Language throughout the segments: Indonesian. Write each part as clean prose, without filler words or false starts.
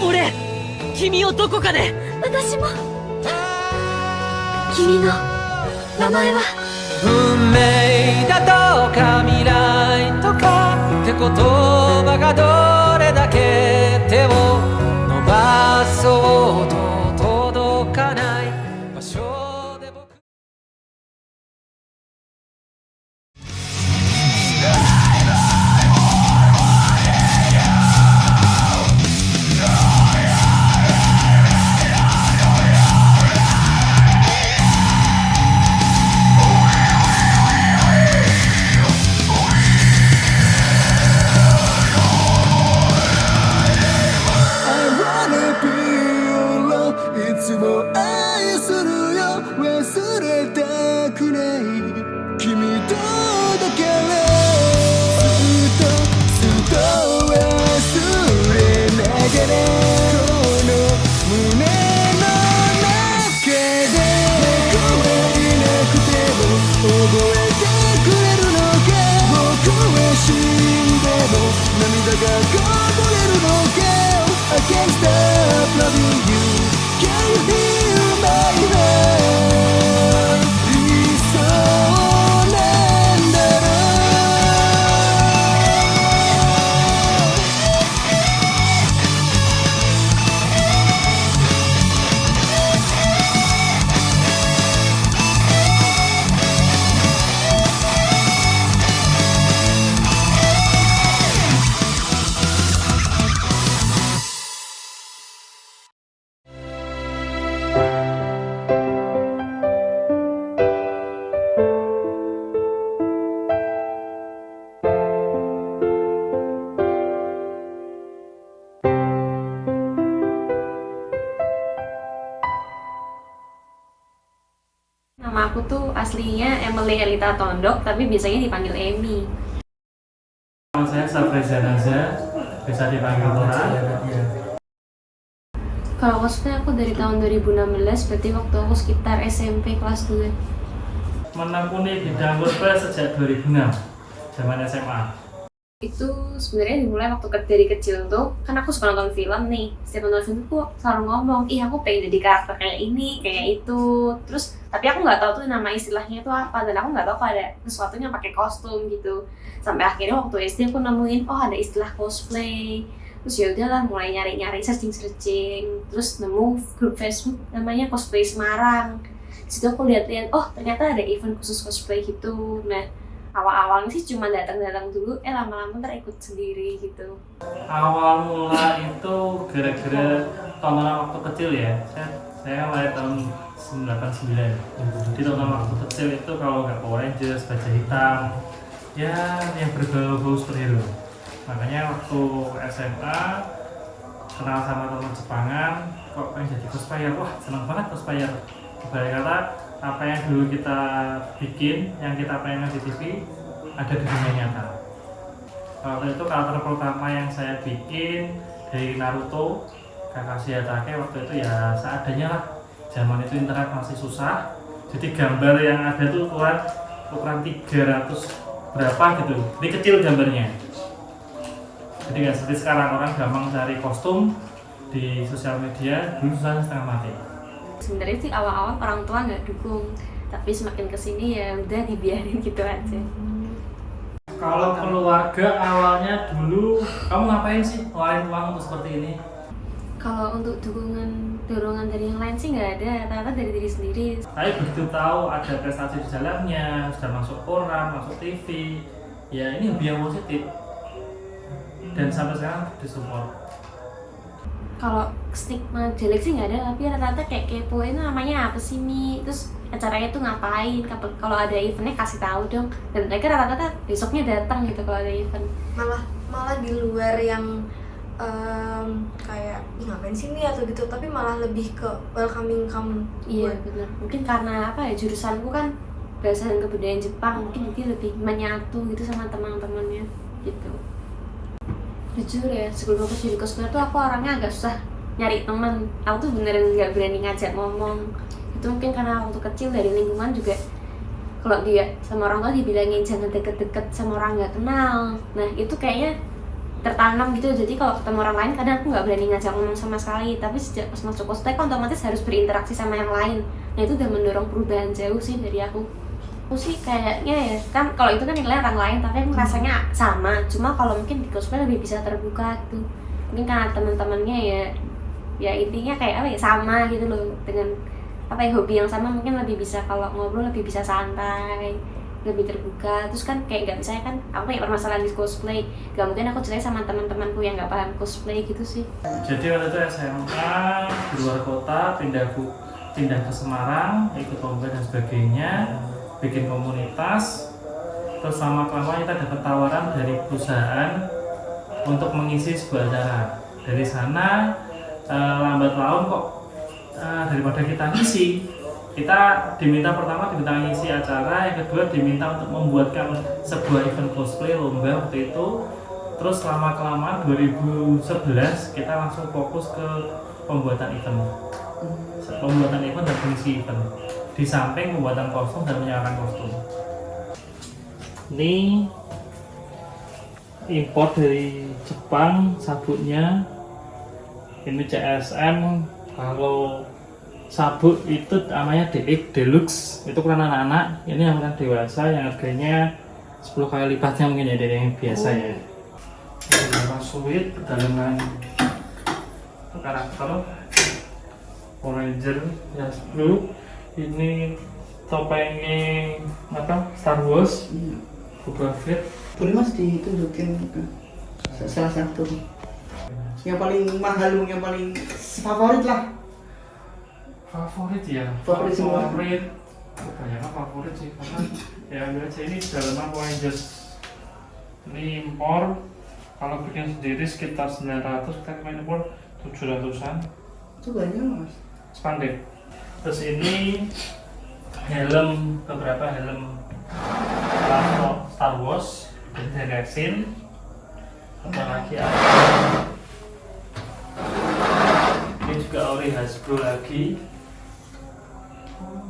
俺君をどこかで。私も。君の名前は。運命だとか未来とかって言葉がどれだけ手を伸ばそうと届かない場所で僕。いつも愛するよ忘れたくない君とだけはずっと忘れないでねこの胸の中で僕はいなくても覚えてくれるのか僕は死んでも涙がこぼれるのか I can't stop loving you Can you hear my heart 理想なんだろNama aku tuh aslinya Emily Elita Tondok, tapi biasanya dipanggil Emi. Nama saya Safreza Naza, bisa dipanggil Tora. Kalau cosplay aku dari tahun 2016, berarti waktu aku sekitar SMP kelas 2. Menekuni bidang cosplay sejak 2006, zaman SMA. Itu sebenarnya dimulai waktu dari kecil tuh, kan aku suka nonton film nih. Setiap nonton film tuh aku selalu ngomong, ih aku pengen jadi karakter kayak ini, kayak itu. Terus, tapi aku nggak tahu tuh nama istilahnya itu apa, dan aku nggak tahu kalau ada sesuatunya pakai kostum gitu. Sampai akhirnya waktu SD aku nemuin, oh ada istilah cosplay. Terus ya udahlah, mulai nyari-nyari, searching. Terus nemu grup Facebook namanya Cosplay Semarang. Di situ aku lihat-lihat, oh ternyata ada event khusus cosplay gitu. Nah, awal-awalnya sih cuma datang-datang dulu, lama-lama ntar ikut sendiri gitu. Awal mula itu gara-gara tontonan waktu kecil ya. Saya lahir tahun 99. Di tontonan waktu kecil itu kalau nggak Power Rangers, Baja Hitam, ya yang berbau-bau superhero. Makanya waktu SMA kenal sama teman Jepangan, kok pengen jadi cosplayer, wah seneng banget cosplayer. Ibarat kata apa yang dulu kita bikin, yang kita pengen di TV, ada di dunia nyata. Waktu itu karakter pertama yang saya bikin dari Naruto, Kakashi Hatake, waktu itu ya seadanya lah. Zaman itu internet masih susah, jadi gambar yang ada tuh ukuran 300 berapa gitu, jadi kecil gambarnya. Jadi nggak seperti sekarang orang gampang cari kostum di sosial media, dulu susah setengah mati. Sebenarnya sih awal-awal orang tua nggak dukung, tapi semakin kesini ya udah dibiarin gitu aja. Kalau keluarga awalnya dulu, kamu ngapain sih ngeluarin uang untuk seperti ini? Kalau untuk dorongan dari yang lain sih nggak ada, rata-rata dari diri sendiri. Tapi begitu tahu ada prestasi di dalamnya, sudah masuk koran, masuk TV, ya ini hobi yang positif. Dan sampai sekarang disupport. Kalau stigma jelek sih nggak ada, tapi rata-rata kayak kepo itu namanya apa sih Mi? Terus acaranya tuh ngapain? Kalau ada eventnya kasih tahu dong. Dan mereka rata-rata besoknya datang gitu kalau ada event. Malah di luar yang kayak ngapain sih nih atau gitu, tapi malah lebih ke welcoming kamu. Iya benar. Mungkin karena apa ya, jurusanku kan bahasa dan kebudayaan Jepang, mungkin jadi lebih menyatu gitu sama teman-temannya gitu. Jujur ya, sebelum aku jadi cosplayer tuh aku orangnya agak susah nyari teman. Aku tuh beneran nggak berani ngajak ngomong. Itu mungkin karena waktu kecil dari lingkungan juga, kalau dia sama orang tua dibilangin jangan deket-deket sama orang nggak kenal. Nah itu kayaknya tertanam gitu. Jadi kalau ketemu orang lain kadang aku nggak berani ngajak ngomong sama sekali, tapi sejak pas masuk cosplay kan otomatis harus berinteraksi sama yang lain. Nah itu udah mendorong perubahan jauh sih dari aku sih kayaknya ya kan. Kalau itu kan nilai orang lain tapi aku rasanya sama, cuma kalau mungkin di cosplay lebih bisa terbuka gitu, mungkin karena teman-temannya ya intinya kayak apa ya, sama gitu loh, dengan apa ya, hobi yang sama, mungkin lebih bisa kalau ngobrol lebih bisa santai, lebih terbuka. Terus kan kayak nggak misalnya kan aku ya permasalahan di cosplay, nggak mungkin aku cerita sama teman-temanku yang nggak paham cosplay gitu sih. Jadi waktu itu SMA di luar kota, pindah ke Semarang, ikut lomba dan sebagainya, bikin komunitas. Terus lama-kelamaan kita dapat tawaran dari perusahaan untuk mengisi sebuah acara. Dari sana lambat laun kok daripada kita ngisi, kita pertama diminta ngisi acara, yang kedua diminta untuk membuatkan sebuah event cosplay lomba waktu itu. Terus lama-kelamaan 2011 kita langsung fokus ke pembuatan event dan mengisi event, di samping pembuatan kostum dan menyewakan kostum. Ini import dari Jepang sabuknya, ini CSM. Kalau sabuk itu namanya DX Deluxe, itu ukuran anak-anak. Ini yang ukuran dewasa, yang harganya 10 kali lipatnya mungkin ya dari yang biasa ya. Ini beberapa suite pedalaman karakter Ranger yang blue. Ini topengnya apa, Star Wars, Boba Fett. Boleh mas ditunjukin salah satu yang paling mahal, yang paling favorit lah. Favorit ya? Favorit semua. Kebanyakan favorit sih, karena ya ambil aja ini dalaman Power Rangers. Ini impor, kalau bikin sendiri sekitar 900, kita main impor 700-an. Itu banyak mas. Spandek. Terus ini helm, beberapa helm Star Wars dari resin. Apalagi ada ini juga ori Hasbro lagi,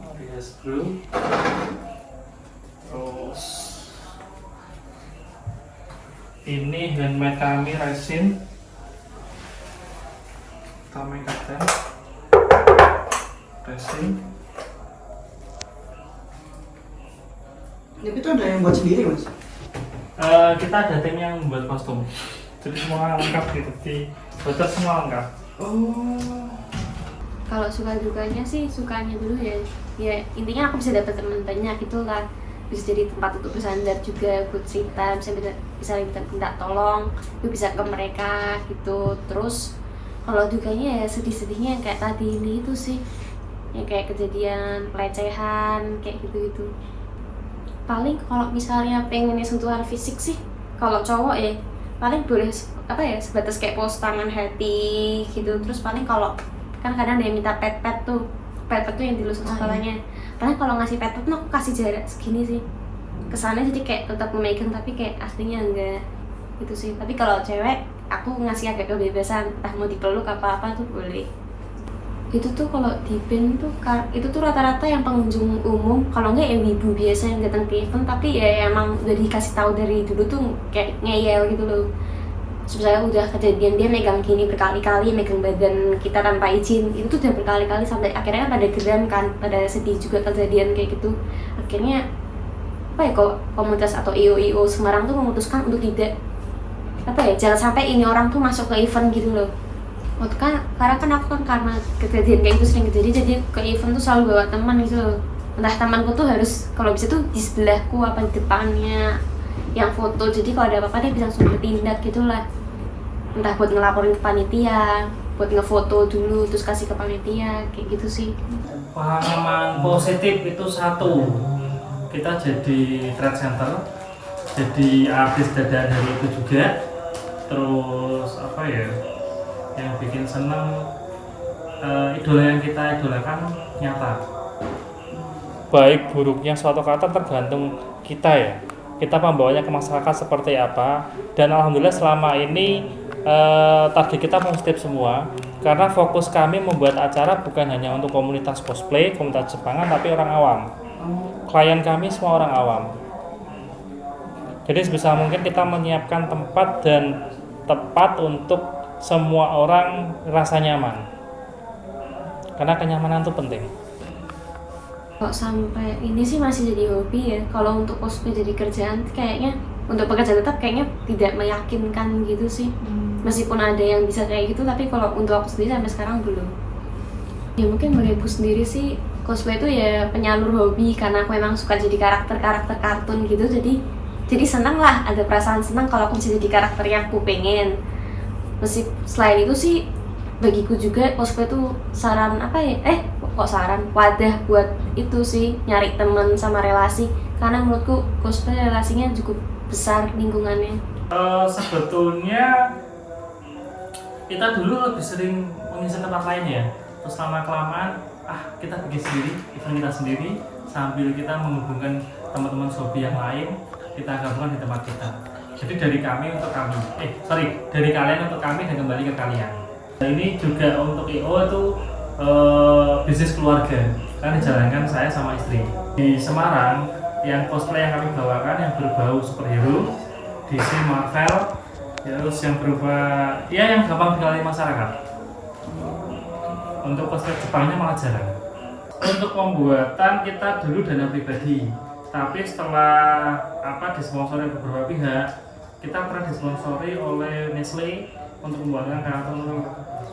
ori Hasbro. Terus ini handmade kami resin, Tameng Kapten resin. Tapi itu ada yang buat sendiri mas? Kita ada tim yang membuat kostum, jadi semua lengkap gitu, di botol semua lengkap. Oh. Kalau suka dukanya sih, sukanya dulu ya intinya aku bisa dapat teman banyak itulah, bisa jadi tempat untuk bersandar juga, buat cerita, bisa minta tolong, itu bisa ke mereka gitu. Terus kalau dukanya ya sedih-sedihnya yang kayak tadi ini itu sih, yang kayak kejadian pelecehan kayak gitu. Paling kalau misalnya pengennya sentuhan fisik sih, kalau cowok ya paling boleh apa ya, sebatas kayak pose tangan hati gitu. Terus paling kalau kan kadang ada yang minta pet tuh yang dilus kepalanya. Paling kalau ngasih pet tuh aku kasih jarak segini sih kesannya, jadi kayak tetap memegang tapi kayak aslinya enggak gitu sih. Tapi kalau cewek aku ngasih agak kebebasan, entah mau dipeluk apa tuh boleh. Itu tuh kalau di band tuh itu tuh rata-rata yang pengunjung umum, kalau enggak yang ibu biasa yang datang ke event, tapi ya emang udah dikasih tahu dari dulu tuh kayak ngeyel gitu loh. Sebenarnya udah kejadian dia megang gini berkali-kali, megang badan kita tanpa izin, itu tuh udah berkali-kali, sampai akhirnya kan pada geram kan, pada sedih juga kejadian kayak gitu. Akhirnya apa ya, komunitas atau IO Semarang tuh memutuskan untuk tidak apa ya, jangan sampai ini orang tuh masuk ke event gitu loh. Waktu kan karena aku kan karena kejadian kayak itu sering kejadian, jadi ke event tuh selalu bawa teman gitu loh. Entah temanku tuh harus kalau bisa tuh di sebelahku apa di depannya yang foto, jadi kalau ada apa-apa dia bisa langsung bertindak gitulah. Entah buat ngelaporin ke panitia, buat ngefoto dulu terus kasih ke panitia kayak gitu sih. Pengalaman positif itu satu, kita jadi trade center, jadi artis dadakan hari itu juga. Terus apa ya, yang bikin seneng, idola yang kita idolakan nyata. Baik buruknya suatu kata tergantung kita ya, kita membawanya ke masyarakat seperti apa. Dan alhamdulillah selama ini target kita positif semua, karena fokus kami membuat acara bukan hanya untuk komunitas cosplay, komunitas Jepangan, tapi orang awam. Klien kami semua orang awam. Jadi sebisa mungkin kita menyiapkan tempat dan tepat untuk semua orang rasa nyaman. Karena kenyamanan itu penting. Kok sampai ini sih masih jadi hobi ya. Kalau untuk cosplay jadi kerjaan kayaknya untuk pekerjaan tetap kayaknya tidak meyakinkan gitu sih. Meskipun ada yang bisa kayak gitu, tapi kalau untuk aku sendiri sampai sekarang belum. Ya mungkin bagiku sendiri sih cosplay itu ya penyalur hobi, karena aku memang suka jadi karakter kartun gitu. Jadi senang lah, ada perasaan senang kalau aku bisa jadi karakter yang aku pengen. Selain itu sih bagiku juga cosplay itu wadah buat itu sih, nyari teman sama relasi, karena menurutku cosplay relasinya cukup besar lingkungannya. Sebetulnya kita dulu lebih sering mengisi tempat lain ya, terus lama-kelamaan kita bikin sendiri, event kita sendiri, sambil kita menghubungkan teman-teman hobi yang lain, kita gabungkan di tempat kita. Jadi dari kalian untuk kami dan kembali ke kalian. Nah, ini juga untuk IO itu bisnis keluarga, kan dijalankan saya sama istri. Di Semarang, yang cosplay yang kami bawakan yang berbau superhero, DC, Marvel, ya, terus yang berupa yang gampang dikenali masyarakat. Untuk cosplay Jepangnya malah jarang. Untuk pembuatan kita dulu dana pribadi, tapi setelah disponsori beberapa pihak, kita pernah disponsori oleh Nestle untuk membuatkan karakter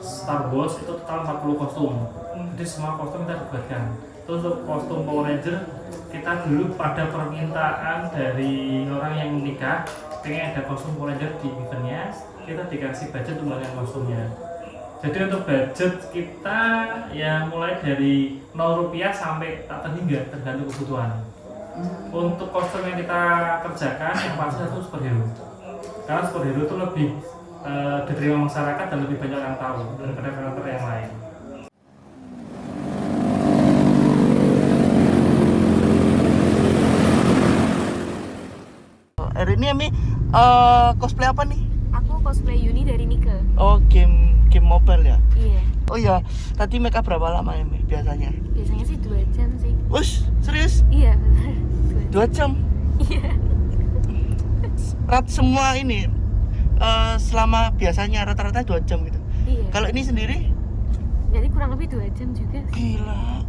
Star Wars itu total 40 kostum. Jadi semua kostum kita dibuatkan. Terus untuk kostum Power Ranger, kita dulu pada permintaan dari orang yang menikah pengen ada kostum Power Ranger di eventnya, kita dikasih budget untuk membuatkan kostumnya. Jadi untuk budget kita ya mulai dari 0 rupiah sampai tak terhingga, tergantung kebutuhan. Untuk kostum yang kita kerjakan yang pasti itu superhero, karena superhero itu lebih diterima masyarakat dan lebih banyak yang tahu daripada karakter yang lain. Hari ini Ami cosplay apa nih? Aku cosplay Yuni dari Mika. Oh, game mobile ya? Iya. Oh ya, tadi make up berapa lama ya biasanya? Biasanya sih 2 jam sih. Ush, serius? Iya. 2 jam? Iya. Semua ini selama biasanya rata-rata 2 jam gitu. Iya. Kalau ini sendiri? Jadi kurang lebih 2 jam juga sih. Gila.